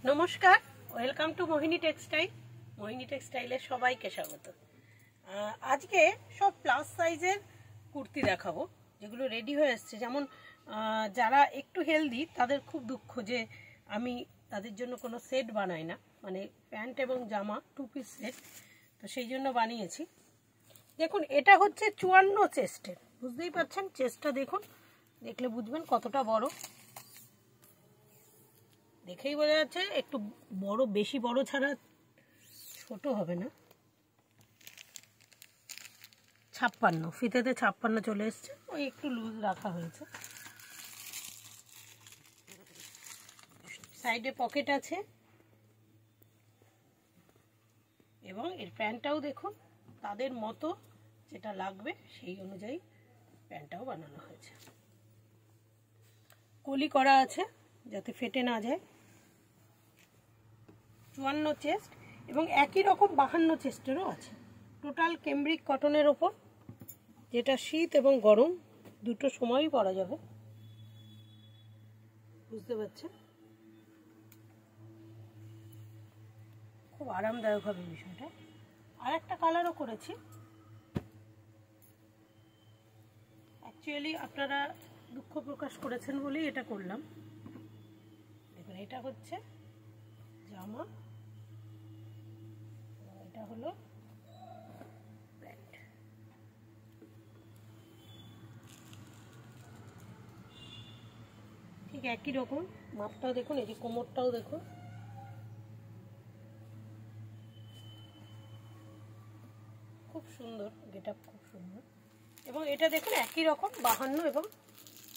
নমস্কার, welcome to Mohini textile. মোহিনী টেক্সটাইলের সবাইকে স্বাগত। আজকে সব প্লাস সাইজের কুর্তি দেখাবো, যেগুলো রেডি হয়ে এসছে। যেমন যারা একটু হেলদি তাদের খুব দুঃখ যে আমি তাদের জন্য কোনো সেট বানাই না, মানে প্যান্ট এবং জামা 2 পিস সেট, তো সেই জন্য বানিয়েছি। দেখুন, এটা হচ্ছে 54 চেস্টের, বুঝতেই পারছেন। চেস্টটা দেখুন, দেখলে বুঝবেন কতটা বড়। দেখেই বোঝা যাচ্ছে একটু বড়, বেশি বড় ছাড়া ছোট হবে না। 56 ফিতেতে 56 চলে এসছে, ওই একটু লুজ রাখা হয়েছে। সাইডে পকেট আছে এবং এর প্যান্টটাও দেখুন তাদের মতো যেটা লাগবে সেই অনুযায়ী প্যান্টটাও বানানো হয়েছে। কলি করা আছে যাতে ফেটে না যায়। 54 চেস্ট এবং একই রকম 52 চেস্টেরও আছে। টোটাল ক্যামব্রিক কটনের ওপর, যেটা শীত এবং গরম দুটো সময়ই পরা যাবে, বুঝতে পারছেন। খুব আরামদায়ক হবে বিষয়টা। আর একটা কালারও করেছি। অ্যাকচুয়ালি আপনারা দুঃখ প্রকাশ করেছেন বলেই এটা করলাম। দেখুন, এটা হচ্ছে জামা, এটা হলো প্যান্ট। ঠিক একই রকম মাপটাও দেখুন, এই যে কোমরটাও দেখুন, খুব সুন্দর গেটআপ, খুব সুন্দর। এবং এটা দেখুন একই রকম 52 এবং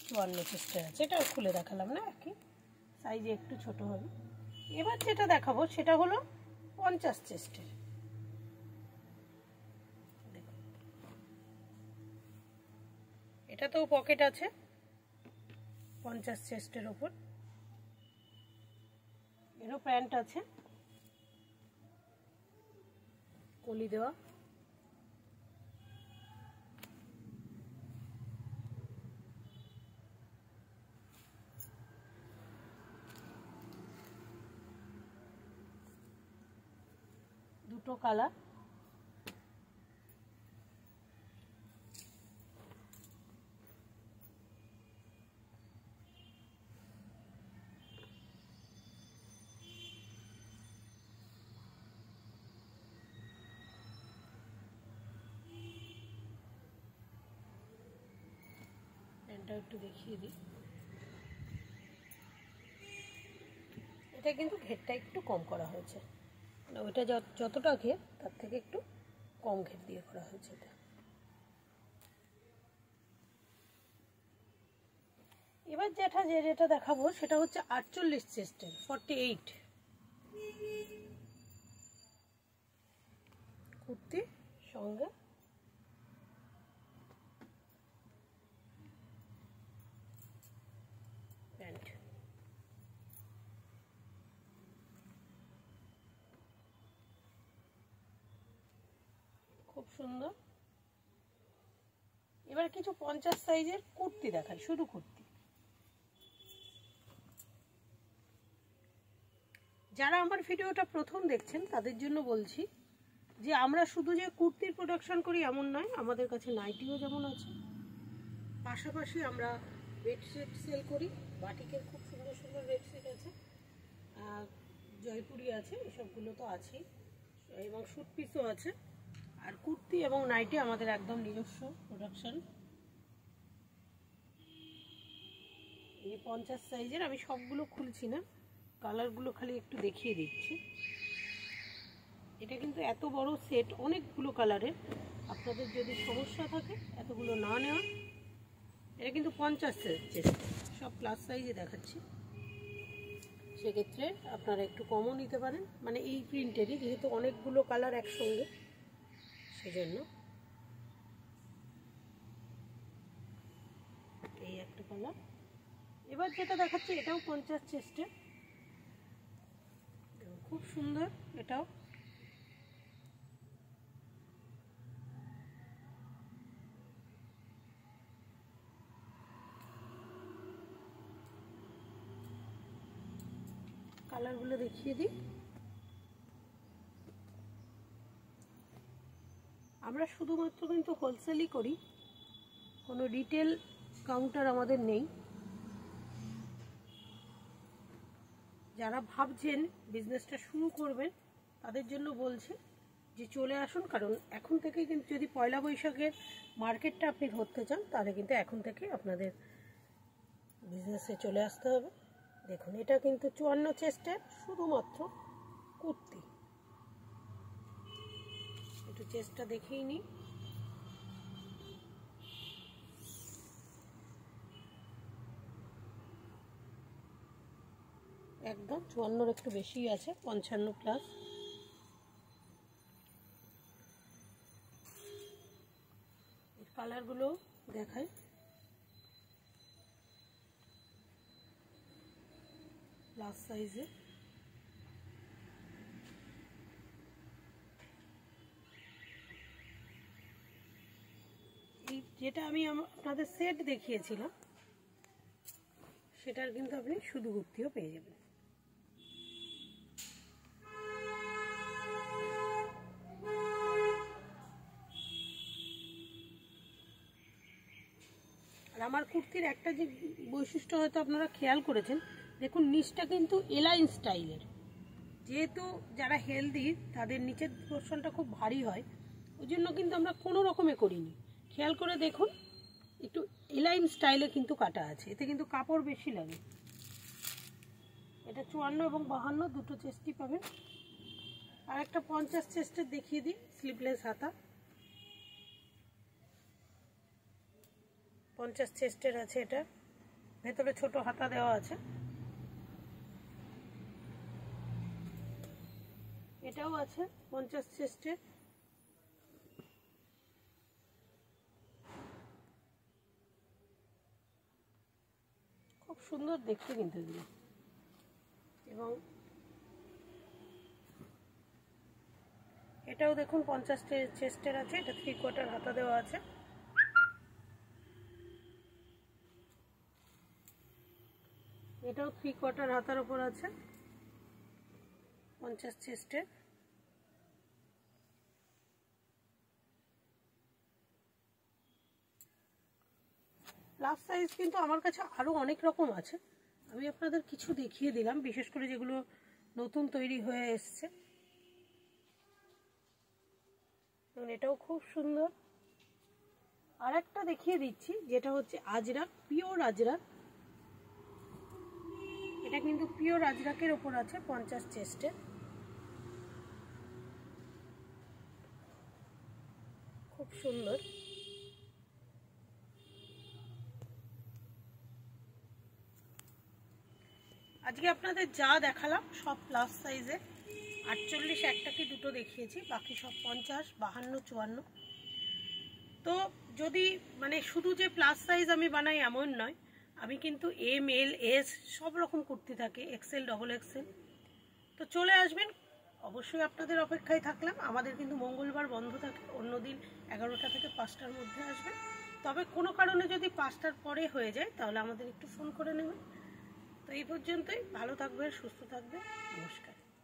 54 চেস্টের আছে। এটা খুলে দেখালাম না, একই সাইজে, একটু ছোট হবে। এবার যেটা দেখাবো সেটা হলো 50 চেস্টের। দেখুন, এটাতেও পকেট আছে 50 চেস্টের ওপর। এরও প্যান্ট আছে কলি দেওয়া। দুটো কালার। প্যান্টটা একটু দেখিয়ে দিই। এটা কিন্তু ঘেরটা একটু কম করা হয়েছে, মানে ওইটা যতটা ঘের তার থেকে একটু কম ঘের দিয়ে করা হয়েছে এটা। এবার যেটা দেখাবো সেটা হচ্ছে 48 চেস্টের, 48 কুর্তি সঙ্গে প্যান্ট। খুব সুন্দর। এবার কিছু 50 সাইজের কুর্তি দেখাই, শুধু কুর্তি। যারা আমার ভিডিওটা প্রথম দেখছেন তাদের জন্য বলছি যে আমরা শুধু যে কুর্তির প্রোডাকশন করি এমন নয়, আমাদের কাছে নাইটিও যেমন আছে, পাশাপাশি আমরা বেডশিট সেল করি। বাটিকের খুব সুন্দর সুন্দর বেডশিট আছে, জয়পুরি আছে, এসবগুলো তো আছেই, এবং স্যুট পিসও আছে। আর কুর্তি এবং নাইটি আমাদের একদম নিজস্ব প্রোডাকশন। এই 50 সাইজের, আমি সবগুলো খুলছি না, কালারগুলো খালি একটু দেখিয়ে দিচ্ছি। এটা কিন্তু এত বড় সেট, অনেকগুলো কালারের, আপনাদের যদি সমস্যা থাকে এতগুলো না নেওয়া। এটা কিন্তু 50 চেস্ট, সব প্লাস সাইজে দেখাচ্ছি। সেক্ষেত্রে আপনারা একটু কমও নিতে পারেন, মানে এই প্রিন্টেরই, যেহেতু অনেকগুলো কালার একসঙ্গে, সেজন্য। এই একটা কালার। এবার যেটা দেখাচ্ছি এটাও 50 চেস্টের, খুব সুন্দর এটাও। কালারগুলো দেখিয়ে দিই। আমরা শুধুমাত্র কিন্তু হোলসেলই করি, কোনো রিটেল কাউন্টার আমাদের নেই। যারা ভাবছেন বিজনেসটা শুরু করবেন তাদের জন্য বলছি যে চলে আসুন, কারণ এখন থেকেই কিন্তু যদি পয়লা বৈশাখের মার্কেটটা আপনি ধরতে চান তাহলে কিন্তু এখন থেকে আপনাদের বিজনেসে চলে আসতে হবে। দেখুন এটা কিন্তু 54 চেস্টের শুধুমাত্র কুর্তি। একটু চেস্টটা দেখেই নিই। একদম 54 একটু বেশি আছে, 55+। কালারগুলো দেখাই। প্লাস সাইজে এই যেটা আমি আপনাদের সেট দেখিয়েছিলাম সেটার কিন্তু আপনি শুধু কুর্তিও পেয়ে যাবেন। আর আমার কুর্তির একটা যে বৈশিষ্ট্য হয়তো আপনারা খেয়াল করেছেন, দেখুন নিচটা কিন্তু এলাইন স্টাইলের। যেহেতু যারা হেলদি তাদের নিচের পোর্শনটা খুব ভারী হয়, ওই জন্য কিন্তু আমরা কোনো রকমে করিনি। খেয়াল করে দেখুন একটু এলাইন স্টাইলে কিন্তু কাটা আছে, এতে কিন্তু কাপড় বেশি লাগে। এটা 54 এবং 52 দুটো চেস্টই পাবেন। আর একটা 50 চেস্টের দেখিয়ে দিই, স্লিভলেস হাতা। 50 চেস্টের আছে, এটা ভেতরে ছোট হাতা দেওয়া আছে। এটাও আছে 50 চেস্টের। খুব সুন্দর দেখতে কিন্তু এগুলো। এবং এটাও দেখুন 50 চেস্টের আছে, এটা 3/4 হাতা দেওয়া আছে। এটাও 3/4 হাতার উপর আছে, 50 চেস্টের। প্লাস সাইজ কিন্তু আমার কাছে আরো অনেক রকম আছে, আমি আপনাদের কিছু দেখিয়ে দিলাম, বিশেষ করে যেগুলো নতুন তৈরি হয়ে এসছে। এটাও খুব সুন্দর। আর একটা দেখিয়ে দিচ্ছি যেটা হচ্ছে আজরাক, পিওর আজরাক। এটা কিন্তু পিওর আজরাকের উপর আছে, 50 চেস্টে। খুব সুন্দর। আজকে আপনাদের যা দেখালাম সব প্লাস সাইজে। 48 একটা কি দুটো দেখিয়েছি, বাকি সব 50, 52, 54। তো যদি মানে শুধু যে প্লাস সাইজ আমি বানাই এমন নয়, আমি কিন্তু এম, এল, এস সব রকম কুর্তি থাকে, এক্সেল, ডবল এক্সেল। তো চলে আসবেন, অবশ্যই আপনাদের অপেক্ষায় থাকলাম। আমাদের কিন্তু মঙ্গলবার বন্ধ থাকে, অন্যদিন 11টা থেকে 5টার মধ্যে আসবেন। তবে কোনো কারণে যদি 5টার পরে হয়ে যায় তাহলে আমাদের একটু ফোন করে নেবেন। তো এই পর্যন্তই, ভালো থাকবেন, সুস্থ থাকবেন, নমস্কার।